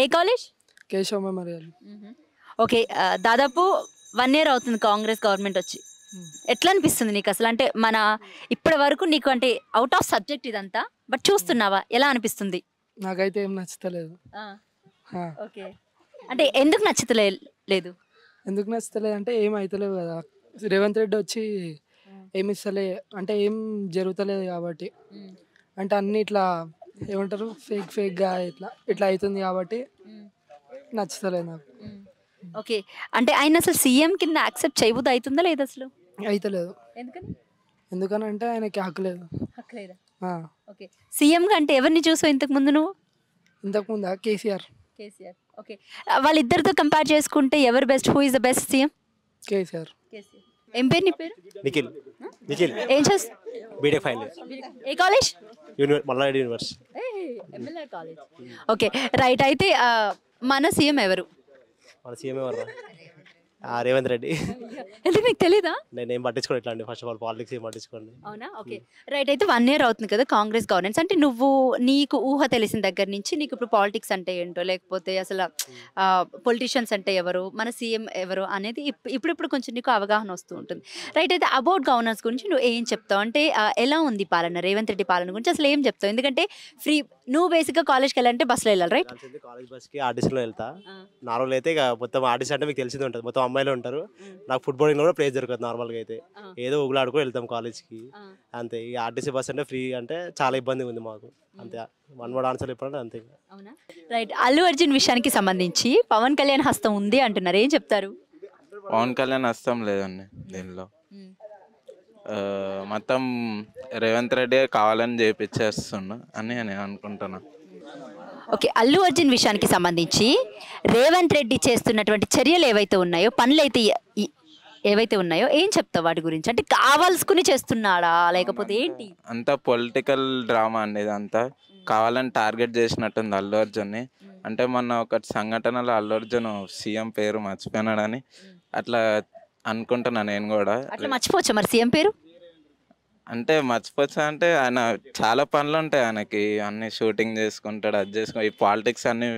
ఏ college? Keshava memorial. Okay. దాదాపు 1 year అవుతుంది Congress government వచ్చి. ఎట్లా అనిపిస్తుంది నీకు అసలు? అంటే మన ఇప్పటి వరకు నీకు అంటే ఔట్ ఆఫ్ సబ్జెక్ట్ ఇదంతా, బట్ చూస్తున్నావా ఎలా అనిపిస్తుంది? నాకైతే ఏం నచ్చుతలేదు. ఓకే. అంటే ఎందుకు లేదు? ఎందుకు నచ్చుతలేదు అంటే ఏం అవుతలేవు కదా. రేవంత్ రెడ్డి వచ్చి ఏమి ఇస్తలే అంటే ఏం జరుగుతలేదు కాబట్టి, అంటే అన్ని ఇట్లా ఏమంటారు ఫేక్గా ఇట్లా ఇట్లా అవుతుంది కాబట్టి నచ్చుతలేదు నాకు. ఓకే. అంటే ఆయన అసలు సీఎం కింద యాక్సెప్ట్ చేయబుద్ది అవుతుందా లేదు అసలు? అయితలేదు. ఎందుకని? ఎందుకని అంటే ఆయనకి హక్కు లేదు. హక్కులేదా? ఆ, ఓకే. సీఎంగా అంటే ఎవరిని చూసావు ఇంతకు ముందు నువ్వు? ఇంతకుముందా కేసీఆర్. కేసీఆర్. ఓకే. వాళ్ళిద్దరితో కంపేర్ చేసుకుంటే ఎవరు best? Who is the best CM? KCR. KCR. ఏం పేరు నీ పేరు? నిఖిల్. నిఖిల్ ఏం చేస్తా? బీటెక్ ఫైనల్ ఏ college? Malla Reddy university. MLA college. Okay, right. అయితే మన సీఎం ఎవరు? మన సీఎం ఎవరు? రేవంత్ రెడ్డి. ఎందుకు నీకు తెలీదా? నేనేం పట్టించుకోండి ఇట్లా అండి. ఫస్ట్ ఆఫ్ ఆల్ పాలిటిక్స్ ఏం పట్టించుకోండి. అవునా? Okay, right. అయితే 1 ఇయర్ అవుతుంది కదా కాంగ్రెస్ గవర్నెన్స్. అంటే నీకు ఊహ తెలిసిన దగ్గర నుంచి నీకు ఇప్పుడు పాలిటిక్స్ అంటే ఏంటో, లేకపోతే అసలు పొలిటీషియన్స్ అంటే ఎవరు, మన సీఎం ఎవరు అనేది ఇప్పుడు కొంచెం నీకు అవగాహన వస్తూ ఉంటుంది. రైట్. అయితే అబౌట్ గవర్నెన్స్ గురించి నువ్వు ఏం చెప్తావు? అంటే ఎలా ఉంది పాలన, రేవంత్ రెడ్డి పాలన గురించి అసలు ఏం చెప్తావు? ఎందుకంటే నువ్వు బేసిక్గా కాలేజ్కి వెళ్ళాలంటే బస్సులో వెళ్ళాలి, రైట్? కాలేజ్ బస్కి ఆర్టీసీలో వెళ్తా. నార్మల్ అయితే ఇక మొత్తం ఆర్టీసీ అంటే మీకు తెలిసింది ఉంటుంది, మొత్తం అమ్మాయిలు ఉంటారు. నాకు ఫుట్బాల్ కూడా ప్లేస్ దొరకదు నార్మల్గా అయితే. ఏదో ఊగులాడుకో వెళ్తాం కాలేజ్కి అంతే. ఈ ఆర్టీసీ బస్ అంటే ఫ్రీ అంటే చాలా ఇబ్బంది ఉంది మాకు అంతే. వన్ వర్డ్ ఆన్సర్ చెప్పాలంటే అంతే. అవునా? రైట్. అల్లు అర్జున్ విషయానికి సంబంధించి పవన్ కళ్యాణ్ హస్తం ఉంది అంటున్నారు, ఏం చెప్తారు? పవన్ కళ్యాణ్ హస్తం లేదండి దీనిలో. మొత్తం రేవంత్ రెడ్డి కావాలని చేపించేస్తుండు అని నేను అనుకుంటున్నా. ఓకే, అల్లు అర్జున్ విషయానికి సంబంధించి రేవంత్ రెడ్డి చేస్తున్నటువంటి చర్యలు ఏవైతే ఉన్నాయో, పనులు అయితే ఏవైతే ఉన్నాయో ఏం చెప్తావు వాటి గురించి? అంటే కావాల్సుకుని చేస్తున్నాడా లేకపోతే ఏంటి? అంతా పొలిటికల్ డ్రామా అండి ఇదంతా. కావాలని టార్గెట్ చేసినట్టుంది అల్లు అర్జున్ని. అంటే మొన్న ఒక సంఘటనలో అల్లు అర్జున్ సీఎం పేరు మర్చిపోయినాడని అట్లా అనుకుంటున్నా నేను కూడా. అట్లా మర్చిపోవచ్చా మరి సీఎం పేరు? అంటే మర్చిపోవచ్చా అంటే ఆయన చాలా పనులు ఉంటాయి ఆయనకి, అన్ని షూటింగ్ చేసుకుంటాడు, అది చేసుకుంటాడు. ఈ పాలిటిక్స్ అన్ని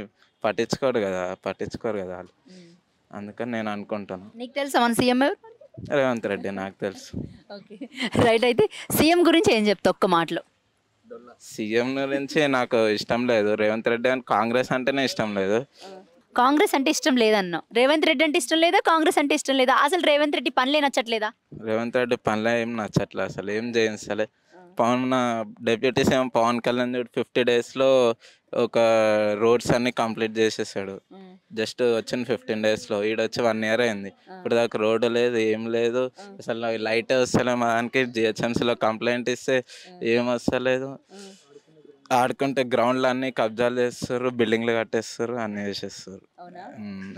పట్టించుకోరు కదా వాళ్ళు. అందుకని నేను అనుకుంటాను. నీకు తెలుసా మన సీఎం ఎవరు? రేవంత్ రెడ్డి నాకు తెలుసు. Okay, right. అయితే సీఎం గురించి ఏం చెప్తావు ఒక్క మాటలో? సీఎం గురించి నాకు ఇష్టం లేదు. రేవంత్ రెడ్డి అని కాంగ్రెస్ అంటేనే ఇష్టం లేదు. కాంగ్రెస్ అంటే ఇష్టం లేదన్నావు, రేవంత్ రెడ్డి అంటే ఇష్టం లేదా, కాంగ్రెస్ అంటే ఇష్టం లేదా? అసలు రేవంత్ రెడ్డి పనులే నచ్చట్లేదా? రేవంత్ రెడ్డి పనులే ఏం నచ్చట్లేదు, అసలు ఏం చేయించలే. డిప్యూటీ సీఎం పవన్ కళ్యాణ్ 50 daysలో ఒక రోడ్స్ అన్ని కంప్లీట్ చేసేసాడు. జస్ట్ వచ్చిన 15 daysలో. ఈడొచ్చి 1 year అయింది, ఇప్పుడు దాకా రోడ్డు లేదు, ఏం లేదు. అసలు లైట్ వస్తలే మా దానికి. జిహెచ్ఎంసీలో కంప్లైంట్ ఇస్తే ఏం వస్తలేదు. ఆడుకుంటే గ్రౌండ్లు అన్ని కబ్జాలు చేస్తారు, బిల్డింగ్లు కట్టేస్తారు, అన్ని చేసేస్తారు.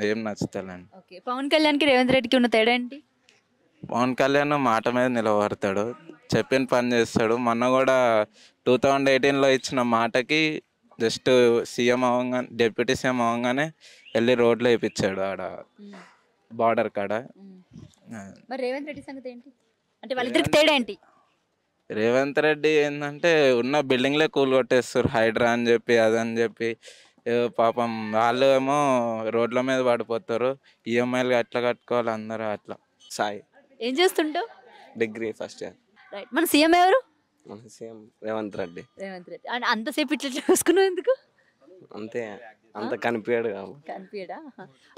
ఏం నచ్చుతలేండి. ఓకే, పవన్ కళ్యాణ్కి రేవంత్ రెడ్డికి ఉన్న తేడా ఏంటి? పవన్ కళ్యాణ్ మాట మీద నిలబడతాడు, చెప్పిన పని చేస్తాడు. మొన్న కూడా 2018లో ఇచ్చిన మాటకి జస్ట్ సీఎం అవ్వగానే, డిప్యూటీ సీఎం అవ్వగానే వెళ్ళి రోడ్లు వేయించాడు ఆడ బార్డర్ కాడ. మరి రేవంత్ రెడ్డి సంగతి ఏంటి? అంటే వాళ్ళిద్దరికి తేడా ఏంటి? రేవంత్ రెడ్డి ఏంటంటే ఉన్న బిల్డింగ్లే కూలగొట్టేస్తారు, హైడ్రా అని చెప్పి అదని చెప్పి. పాపం వాళ్ళు ఏమో రోడ్ల మీద పడిపోతారు, ఈఎంఐలు అట్లా కట్టుకోవాలి అందరూ అట్లా. సాయి ఏం చేస్తుంటావు? Degree first year. రైట్. మన సీఎం ఎవరు? మన సీఎం రేవంత్ రెడ్డి. రేవంత్ రెడ్డి. అంటే అంతసేపు ఇట్లా చూసుకున్నావు ఎందుకు? అంతే, అంత కనిపించాడు కాబట్టి. కనిపించడా?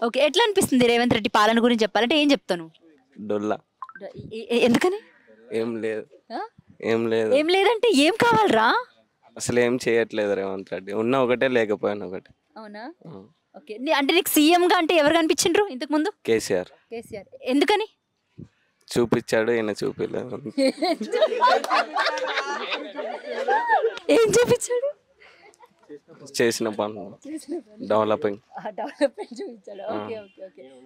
ఓకే, ఎట్లా అనిపిస్తుంది రేవంత్ రెడ్డి పాలన గురించి చెప్పాలంటే ఏం చెప్తాను? డొల్లా. ఎందుకని? ఏం లేదు, ఏం లేదు. ఏం లేదంటే ఏం కావాలరా? అసలు ఏం చేయట్లేదు రేవంత్ రెడ్డి. ఉన్న ఒకటే, లేకపోయినా ఒకటే. అవునా? ఓకే, అంటే నీకు సీఎంగా అంటే ఎవరు కనిపించిండ్రు ఇంతకు ముందు? కేసీఆర్. కేసీఆర్. ఎందుకని? చూపించాడు, ఈయన చూపించలేదు. ఏం చూపించాడు? చేసిన పనులు, డెవలపింగ్.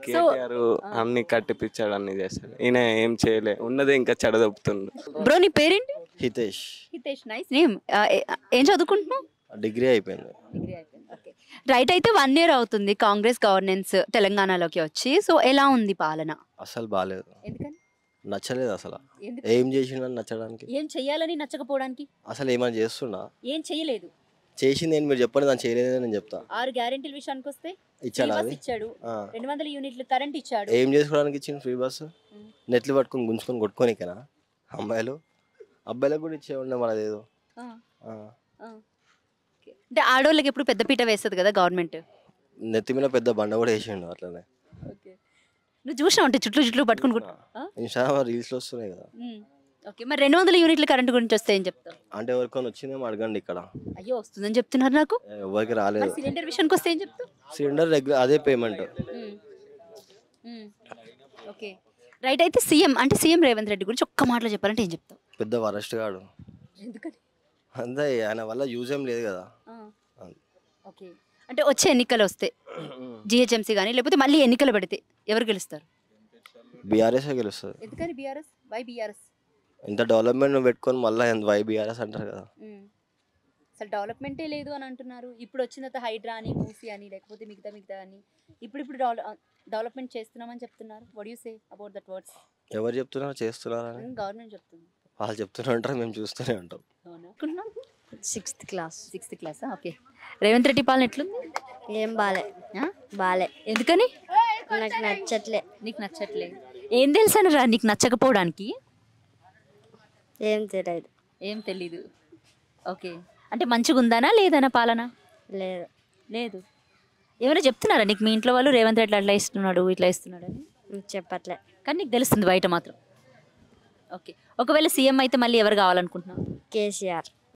కేటీఆర్ అన్ని కట్టిపించాడు, అన్ని చేస్తాడు. ఈయన ఏం చేయలే, ఉన్నది ఇంకా చెడదొప్పుతుండు. బ్రో నీ పేరేంటి? హితేష్. Hitesh, nice name. ఏం చదువుకుంటున్నావు? డిగ్రీ అయిపోయింది. Okay, right. అయితే 1 year అవుతుంది కాంగ్రెస్ గవర్నెన్స్ తెలంగాణలోకి వచ్చి. సో ఎలా ఉంది పాలన? అసలు బాగాలేదు, ఎందుకని? నచ్చలేదు అసలు. ఏం చేసిండని నచ్చడానికి? ఏం చెయ్యాలని నచ్చకపోవడానికి? అసలు ఏమైనా చేస్తున్నా? ఏం చెయ్యలేదు. చేసింది ఏంటి మీరు చెప్పండి, దాన్ని చేయలేదని నేను చెప్తా. 6 గ్యారెంటీల విషయానికి వస్తే ఇచ్చాడా ఫ్రీ అది? బస్ ఇచ్చాడు, ఆ. 200 యూనిట్లు కరెంట్ ఇచ్చాడు. ఏం చేసుకోవడానికి ఇచ్చింది ఫ్రీ బస్సు? నెట్లు పట్టుకొని గుంజుకొని కొట్టుకోనికేనా? అమ్మాయిలు అబ్బాయిలకు కూడా ఇచ్చేవాడిని మనదేదో. ఆ, ఆ. ఆ. ఓకే. అంటే ఆడోళ్ళకి ఎప్పుడు పెద్ద పీట వేస్తుంది కదా గవర్నమెంట్. నెత్తి మీద పెద్ద బండ కూడా వేసిండు అట్లనే. ఓకే. నువ్వు చూసినావు అంటే చుట్లు పట్టుకుని ఇన్స్టాగ్రామ్ రీల్స్లో వస్తున్నాయి కదా. ఓకే. మరి 200 యూనిట్ల కరెంట్ గురించి వస్తే ఏం చెప్తావు? అంటే ఎవరికొని వచ్చిందేమో అడగండి ఇక్కడ. అయ్యో వస్తుందని చెప్తున్నారు నాకు. ఎవరికి రాలేదు. మరి సిలిండర్ విషయానికి వస్తే ఏం చెప్తావు? సిలిండర్ రెగ్యులర్ అదే పేమెంట్. Okay right. అయితే సీఎం రేవంత్ రెడ్డి గురించి ఒక్క మాటలో చెప్పాలంటే ఏం చెప్తావు? పెద్ద వరస్ట్ గాడు. ఎందుకని? అంతే, ఆయన వల్ల యూజ్ ఏం లేదు కదా. ఓకే. అంటే వచ్చే ఎన్నికలు వస్తే జిహెచ్ఎంసీ కానీ లేకపోతే మళ్ళీ ఎన్నికలు పెడితే ఎవరు గెలుస్తారు? బీఆర్ఎస్ గెలుస్తుంది. ఎందుకని బీఆర్ఎస్? వై బీఆర్ఎస్? ఇంత డెవలప్మెంట్ పెట్టుకొని మళ్ళీ వై బీఆర్ఎస్ అంటారు కదా. అసలు డెవలప్మెంటే లేదు అని అంటున్నారు. ఇప్పుడు వచ్చిన తర్వాత హైడ్రా అని, మూసీ అని, లేకపోతే మిగతా అని ఇప్పుడు డెవలప్మెంట్ చేస్తున్నామని చెప్తున్నారు. What you say about that words? ఎవరు చెప్తున్నారు చేస్తున్నారని? గవర్నమెంట్ చెప్తుంది. వాళ్ళు చెప్తూనే ఉంటారు, మేము చూస్తూనే ఉంటాం. అవునా? 6th class. 6th క్లాసా? ఓకే. రేవంత్ రెడ్డి పాలన ఎట్లుంది? ఏం బాలే. ఆ? బాలే. ఎందుకని? నాకు నచ్చట్లే. నీకు నచ్చట్లేదు. ఏం తెలుసని రా నీకు నచ్చకపోవడానికి? ఏం తెలియదు. ఏం తెలీదు. ఓకే. అంటే మంచిగా ఉందానా లేదనా పాలన? లేదు. లేదు. ఏమైనా చెప్తున్నారా నీకు మీ ఇంట్లో వాళ్ళు రేవంత్ రెడ్డి అట్లా ఇస్తున్నాడు ఇట్లా ఇస్తున్నాడు అని? చెప్పట్లే. కానీ నీకు తెలుస్తుంది బయట మాత్రం. ఓకే. ఒకవేళ సీఎం అయితే మళ్ళీ ఎవరు కావాలనుకుంటున్నావు? కేసీఆర్.